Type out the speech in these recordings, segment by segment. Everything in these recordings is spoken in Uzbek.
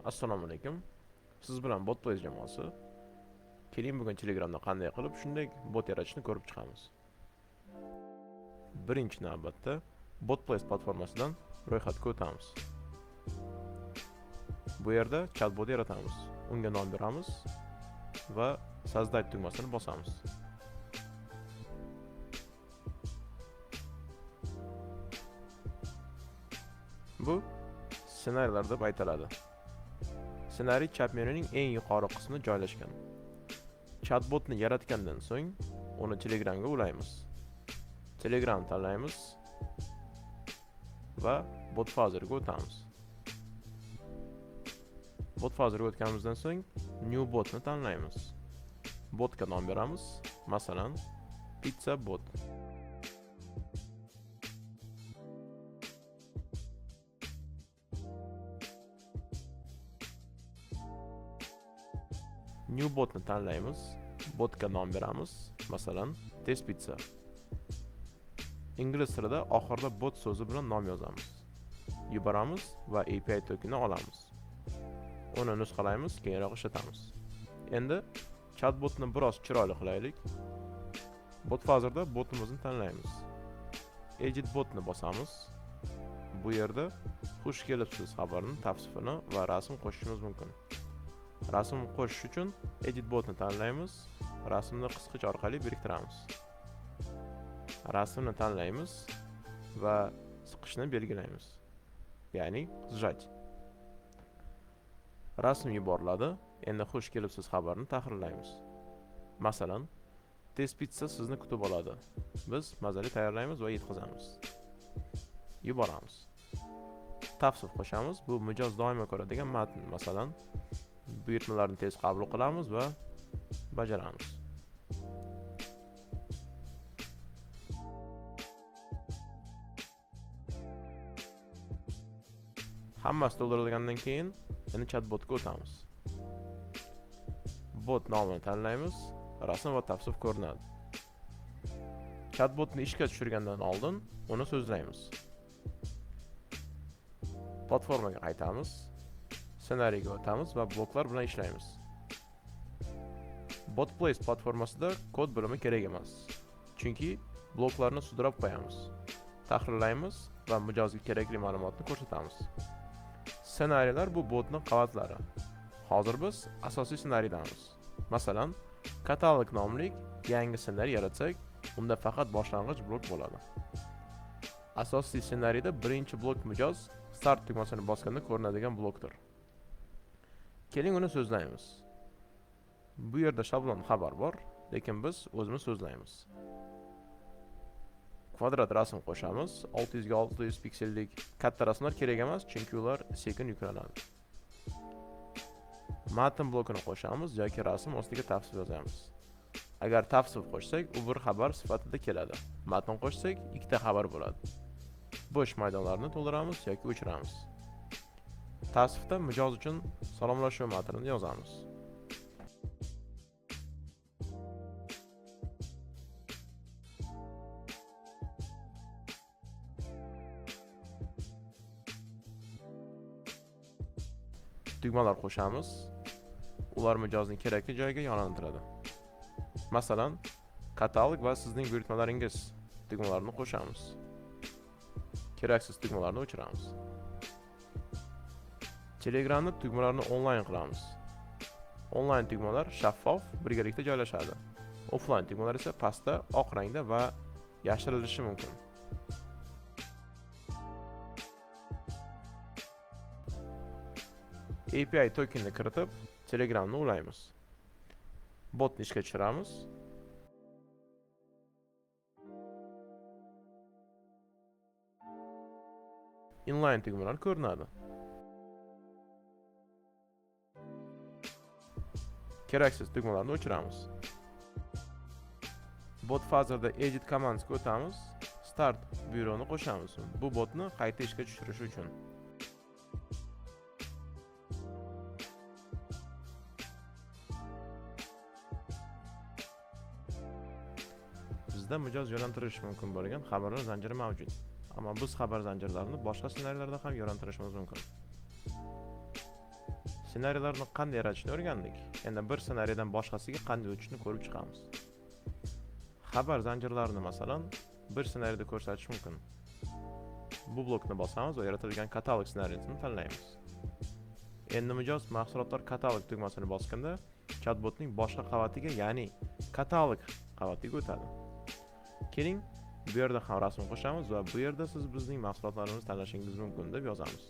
Assalomu alaykum. Siz bilan Botplace jamoasi. Keling bugun Telegramda qanday qilib shunday bot yaratishni ko'rib chiqamiz. Birinchi navbatda Botplace platformasidan ro'yxatga o'tamiz. Bu yerda chatbot yaratamiz. Unga nom beramiz va sozdать tugmasini bosamiz. Bu ssenariyalar deb aytiladi. Ssenariy chap menyuning eng yuqori qismida joylashgan. Chatbotni yaratgandan so'ng uni Telegramga ulaymiz. Telegram tanlaymiz va bot fazerga o'tamiz. Bot fazerga o'tganimizdan so'ng new botni tanlaymiz. Botga nom beramiz. Masalan, pizza bot. New botni tanlaymiz. Botga nom beramiz. Masalan, test pizza. Ingliz tilida oxirida bot so'zi bilan nom yozamiz. Yuboramiz va API tokenini olamiz. Uni nusxalaymiz, keyinroq ishlatamiz. Endi chatbotni biroz chiroyli qilaylik. Bot fazerda botimizni tanlaymiz. Edit botni bosamiz. Bu yerda xush kelibsiz xabarini, tavsifini va rasm qo'shishimiz mumkin. Rasm qo'shish uchun edit botni tanlaymiz. Rasmni qisqich orqali biriktiramiz. Rasmni tanlaymiz va siqishni belgilaymiz. Ya'ni sжать. Rasm yuboriladi. Endi xush kelibsiz xabarni tahrirlaymiz. Masalan, test pizza sizni kutib oladi. Biz mazali tayyorlaymiz va yetkazamiz. Yuboramiz. Tavsif qo'shamiz. Bu mijoz doimo ko'radigan matn. Masalan, buyurtmalarni tez qabul qilamiz va bajaramiz. Hammasi to'ldirilgandan keyin yana chatbotga o'tamiz. Bot nomini tanlaymiz, rasm va tavsif ko'rinadi. Chatbotni ishga tushirgandan oldin uni so'zlaymiz. Platformaga qaytamiz, ssenariyga o'tamiz va bloklar bilan ishlaymiz. Botplace platformasida kod bilimi kerak emas. Chunki bloklarni sudrab qo'yamiz. Tahrirlaymiz va mijozga kerakli ma'lumotni ko'rsatamiz. Ssenariyalar bu botning qavatlari. Hozir biz asosiy ssenariydamiz. Masalan, katalog nomli yangi ssenariy yaratsak, unda faqat boshlang'ich blok bo'ladi. Asosiy ssenariyda birinchi blok mijoz start tugmasini bosganda ko'rinadigan blokdir. Keling uni so'zlaymiz. Bu yerda shablon xabar bor, lekin biz o'zimiz so'zlaymiz. Kvadrat rasm qo'shamiz. 600 ga 600 piksellik katta rasmlar kerak emas, chunki ular sekin yuklanadi. Matn blokini qo'shamiz yoki rasm ostiga tavsif yozamiz. Agar tavsif qo'shsak, u bir xabar sifatida keladi. Matn qo'shsak, ikkita xabar bo'ladi. Bo'sh maydonlarni to'ldiramiz yoki o'chiramiz. Tavsifda mijoz uchun salomlashuv matnini yozamiz. Tugmalar qo'shamiz. Ular mijozning kerakli joyiga yonlantiradi. Masalan, katalog va sizning buyurtmalaringiz tugmalarini qo'shamiz. Keraksiz tugmalarni o'chiramiz. Telegramda tugmalarni onlayn qilamiz. Onlayn tugmalar shaffof, birgalikda joylashadi. Offline tugmalar esa pastda oq rangda va yashirilishi mumkin. API tokenini kiritib, Telegramni ulaymiz. Botni ishga tushiramiz. Inline tugmalar ko'rinadi. Keraksiz tugmalarni o'chiramiz. Bot fazerda edit commandsga o'tamiz. Start byuroni qo'shamiz. Bu botni qayta ishga tushirish uchun. Bizda mijoz yo'lantirish mumkin bo'lgan xabarlar zanjiri mavjud. Ammo biz xabar zanjirlarini boshqa ssenariylarda ham yo'naltirishimiz mumkin. Ssenariylarni qanday yaratishni o'rgandik. Endi bir ssenariydan boshqasiga qanday o'tishni ko'rib chiqamiz. Xabar zanjirlarini masalan bir ssenariyda ko'rsatish mumkin. Bu blokni bosamiz va yaratilgan katalog ssenariyini tanlaymiz. Endi mijoz mahsulotlar katalog tugmasini bosganda chatbotning boshqa qavatiga, ya'ni katalog qavatiga o'tadi. Keling, bu yerda ham rasm qo'shamiz va bu yerda siz bizning mahsulotlarimizni tanlashingiz mumkin deb yozamiz.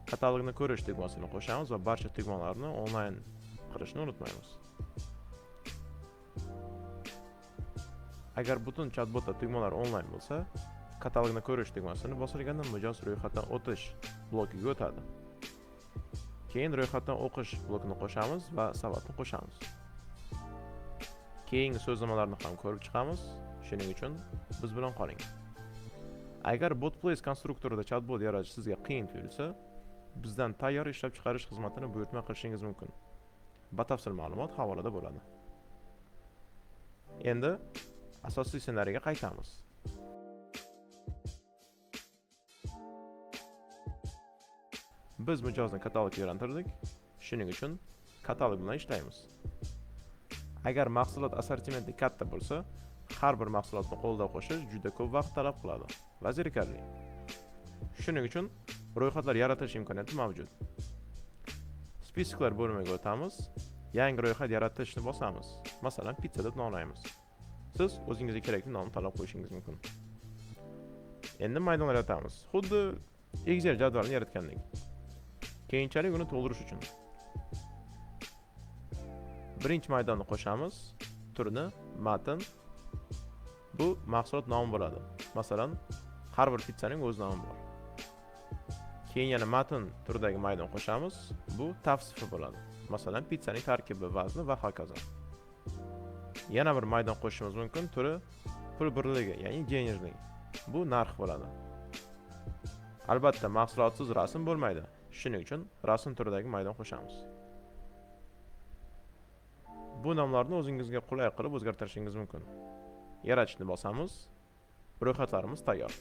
Katalogni ko'rish tugmasini qo'shamiz va barcha tugmalarni onlayn qilishni unutmaymiz. Agar butun chatbotda tugmalar onlayn bo'lsa, katalogni ko'rish tugmasini bosilganda mijoz ro'yxatdan o'tish blokiga o'tadi. Keyin ro'yxatdan o'qish blokini qo'shamiz va savatni qo'shamiz. Keyingi so'zlamalarni ham ko'rib chiqamiz. Shuning uchun biz bilan qoling. Agar BotPlace konstruktorida chatbot yaratish sizga qiyin tuyulsa, bizdan tayyor ishlab chiqarish xizmatini buyurtma qilishingiz mumkin. Batafsil ma'lumot havolada bo'ladi. Endi asosiy ssenariyga qaytamiz. Biz mijozni katalogga yo'naltirdik. Shuning uchun katalog bilan ishlaymiz. Agar mahsulot assortimenti katta bo'lsa, har bir mahsulotni qo'lda qo'shish juda ko'p vaqt talab qiladi va zerikarli. Shuning uchun ro'yxatlar yaratish imkoniyati mavjud. Spisklar bo'limiga o'tamiz. Yangi ro'yxat yaratishni bosamiz. Masalan, pizza deb nomlaymiz. Siz o'zingizga kerakli nomni tanlab qo'yishingiz mumkin. Endi maydonlar yaratamiz. Xuddi Excel jadvalini yaratgandek. Keyinchalik uni to'ldirish uchun birinchi maydonni qo'shamiz. Turini matn. Bu mahsulot nomi bo'ladi. Masalan, har bir pizzaning o'z nomi bor. Keyin yana matn turidagi maydon qo'shamiz. Bu tavsifi bo'ladi. Masalan, pizzaning tarkibi, vazni va hokazo. Yana bir maydon qo'shishimiz mumkin. Turi pul birligi, ya'ni денежный. Bu narx bo'ladi. Albatta, mahsulotsiz rasm bo'lmaydi. Shuning uchun rasm turidagi maydon qo'shamiz. Bu nomlarni o'zingizga qulay qilib o'zgartirishingiz mumkin. Yaratishni bosamiz. Ro'yxatlarimiz tayyor.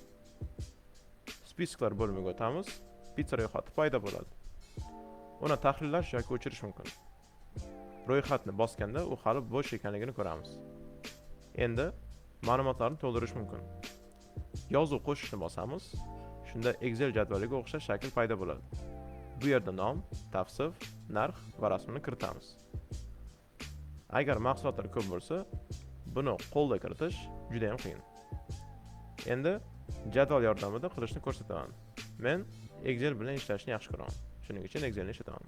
Spisklar bo'limiga o'tamiz. Pizza ro'yxati paydo bo'ladi. Uni tahrirlash yoki o'chirish mumkin. Ro'yxatni bosganda u hali bo'sh ekanligini ko'ramiz. Endi ma'lumotlarni to'ldirish mumkin. Yozuv qo'shishni bosamiz. Shunda Excel jadvaliga o'xshash shakl paydo bo'ladi. Bu yerda nom, tavsif, narx va rasmni kiritamiz. Agar mahsulotlar ko'p bo'lsa, buni qo'lda kiritish juda ham qiyin. Endi jadval yordamida qilishni ko'rsataman. Men Excel bilan ishlashni yaxshi ko'raman. Shuning uchun Excelni ishlataman.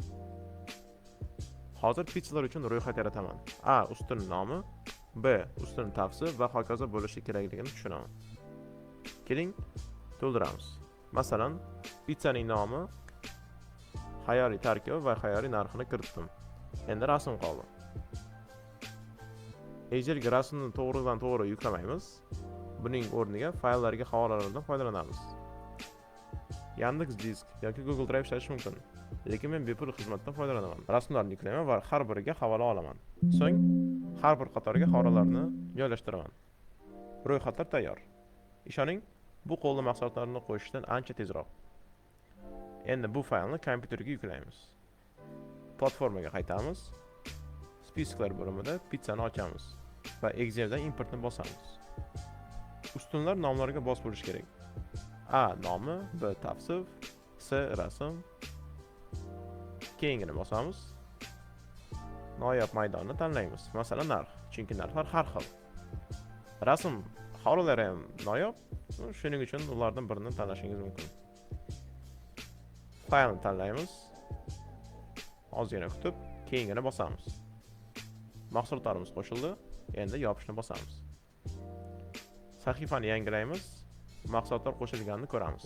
Hozir pizzalar uchun ro'yxat yarataman. A ustun nomi, B ustun tavsif va hokazo bo'lishi kerakligini tushunaman. Keling, to'ldiramiz. Masalan, pizzaning nomi, xayoliy tarkibi va xayoliy narxini kiritdim. Endi rasm qoldi. Excelga rasmni to'g'ridan to'g'ri yuklamaymiz. Buning o'rniga fayllarga havolalardan foydalanamiz. Yandex Disk yoki Google Drive ishlatish mumkin. Lekin men bepul xizmatdan foydalanaman. Rasmlarni yuklayman va har biriga havola olaman. So'ng har bir qatorga havolalarni joylashtiraman. Ro'yxatlar tayyor. Ishoning, bu qo'lda mahsulotlarni qo'shishdan ancha tezroq. Endi bu faylni kompyuterga yuklaymiz. Platformaga qaytamiz. Spisklar bo'limida pizzani ochamiz va Exceldan importni bosamiz. Ustunlar nomlariga bos bo'lish kerak. A nomi, B tavsif, C rasm. Keyingini bosamiz. Noyob maydonni tanlaymiz. Masalan, narx, chunki narxlar har xil. Rasm havolalari ham noyob, shuning uchun ulardan birini tanlashingiz mumkin. Faylni tanlaymiz. Ozgina kutib, keyingini bosamiz. Mahsulotlarimiz qo'shildi. Endi yopishni bosamiz. Sahifani yangilaymiz. Mahsulotlar qo'shilganini ko'ramiz.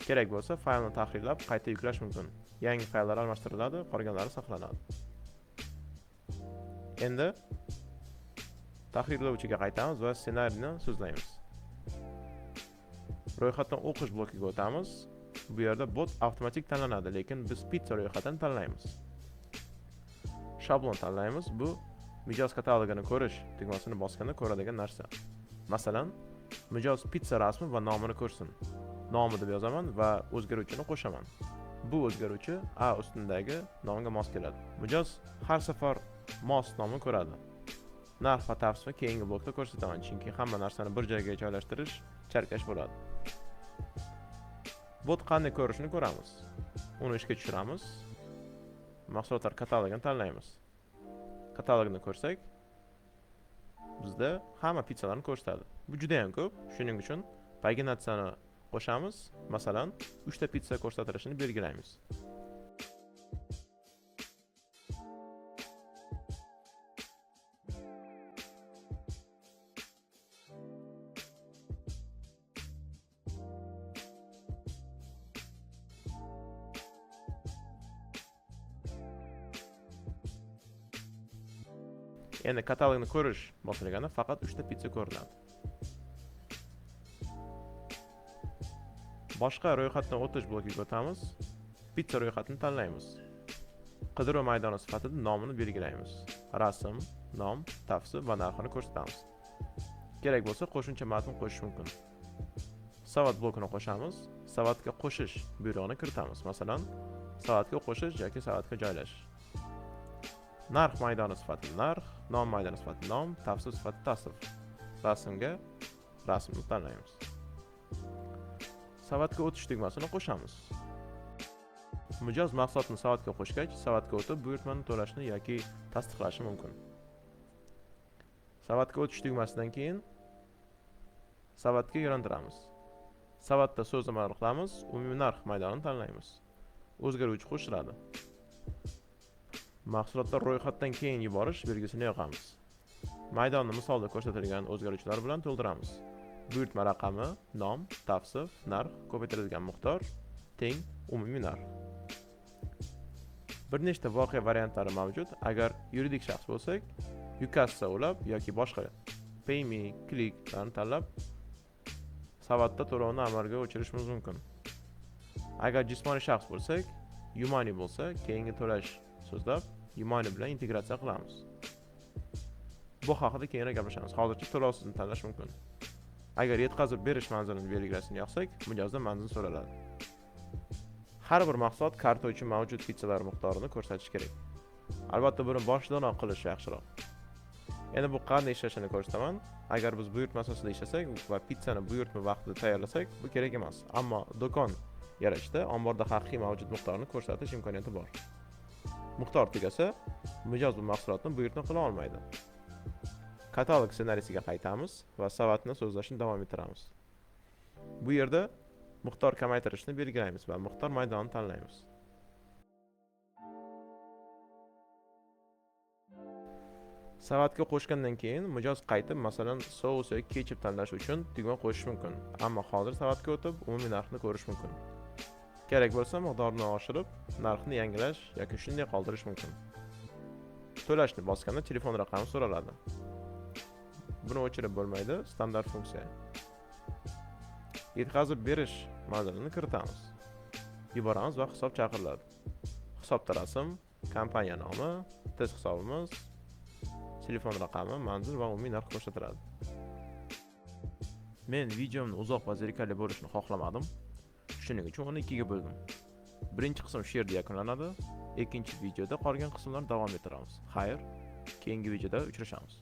Kerak bo'lsa, faylni tahrirlab, qayta yuklash mumkin. Yangi fayllar almashtiriladi, qolganlari saqlanadi. Endi tahrirlovchiga qaytamiz va ssenariyni so'zlaymiz. Ro'yxatdan o'qish blokiga o'tamiz. Bu yerda bot avtomatik tanlanadi, lekin biz pizza ro'yxatini tanlaymiz. Shablon tanlaymiz. Bu mijoz katalogini ko'rish tugmasini bosganda ko'radigan narsa. Masalan, Mijoz pitsa rasmi va nomini ko'rsin. Nomi deb yozaman va o'zgaruvchini qo'shaman. Bu o'zgaruvchi A ustundagi nomga mos keladi. Mijoz har safar mos nomni ko'radi. Narx va tavsifni keyingi blokda ko'rsataman, chunki hamma narsani bir joyga joylashtirish chalkash bo'ladi. Bot qanday ko'rishini ko'ramiz. Uni ishga tushiramiz. Mahsulotlar katalogini tanlaymiz. Katalogni ko'rsak, bizda hamma pitsalarni ko'rsatadi. Bu juda ham ko'p. Shuning uchun paginatsiyani qo'shamiz. Masalan, 3 ta pitsa ko'rsatilishini belgilaymiz. Endi katalogni ko'rish boshlaganda faqat 3 ta pitsa ko'rinadi. Boshqa ro'yxatdan o'tish blokiga o'tamiz. Pitsa ro'yxatini tanlaymiz. Qidiruv maydoni sifatida nomini belgilaymiz. Rasm, nom, tavsif va narxini ko'rsatamiz. Kerak bo'lsa qo'shimcha matn qo'shish mumkin. Savat blokini qo'shamiz. Savatga qo'shish buyrug'ini kiritamiz. Masalan, savatga qo'shish yoki savatga joylash. Narx maydoni sifatida narx, nom maydoni sifatida nom, tavsif sifatida tavsif. Rasmga rasmni tanlaymiz. Savatga o'tish tugmasini qo'shamiz. Mijoz mahsulotni savatga qo'shgach, savatga o'tib buyurtmani to'lashni yoki tasdiqlashi mumkin. Savatga o'tish tugmasidan keyin savatga yo'naltiramiz. Savatda so'zni amal qilamiz, umumiy narx maydonini tanlaymiz. O'zgaruvchi qo'shiladi. Mahsulotlar ro'yxatdan keyin yuborish belgisini yoqamiz. Maydonni misolda ko'rsatilgan o'zgaruvchilar bilan to'ldiramiz. Buyurtma raqami, nom, tavsif, narx, ko'paytirilgan miqdor teng umumiy narx. Bir nechta voqea variantlari mavjud. Agar yuridik shaxs bo'lsak, yukassa ulab yoki boshqa payme, kliklarni tanlab savatda to'lovni amalga oshirishimiz mumkin. Agar jismoniy shaxs bo'lsak, Yumani bo'lsa, keyingi to'lash so'zlab Yumani bilan integratsiya qilamiz. Bu haqida keyinroq gaplashamiz. Hozircha to'lovsizni tanlash mumkin. Agar yetkazib berish manzilini belgilasini yoqsak, mijozdan manzil so'raladi. Har bir mahsulot karta uchun mavjud pitsalar miqdorini ko'rsatish kerak. Albatta buni boshidan qilish yaxshiroq. Endi bu qanday ishlashini ko'rsataman. Agar biz buyurtma asosida ishlasak va pizzani buyurtma vaqtida tayyorlasak, bu kerak emas. Ammo do'kon yaratishda omborda haqiqiy mavjud miqdorni ko'rsatish imkoniyati bor. Miqdor tugasa, mijoz bu mahsulotni buyurtma qila olmaydi. Katalog ssenariysiga qaytamiz va savatni so'zlashni davom ettiramiz. Bu yerda miqdor kamaytirishni belgilaymiz va miqdor maydonini tanlaymiz. Savatga qo'shgandan keyin mijoz qaytib, masalan, sous yoki ketchup tanlash uchun tugma qo'shish mumkin. Ammo hozir savatga o'tib, umumiy narxni ko'rish mumkin. Kerak bo'lsa, miqdorni oshirib, narxni yangilash yoki shunday qoldirish mumkin. To'lashni bosganda telefon raqami so'raladi. Buni o'chirib bo'lmaydi, standart funksiya. Yetkazib berish manzilini kiritamiz. Yuboramiz va hisob chaqiriladi. Hisobda rasm, kompaniya nomi, test hisobimiz, telefon raqami, manzil va umumiy narx ko'rsatiladi. Men videomni uzoq va zerikarli bo'lishini xohlamadim. Shuning uchun uni ikkiga bo'ldim. Birinchi qism shu yerda yakunlanadi. Ikkinchi videoda qolgan qismlarni davom ettiramiz. Xayr, keyingi videoda uchrashamiz.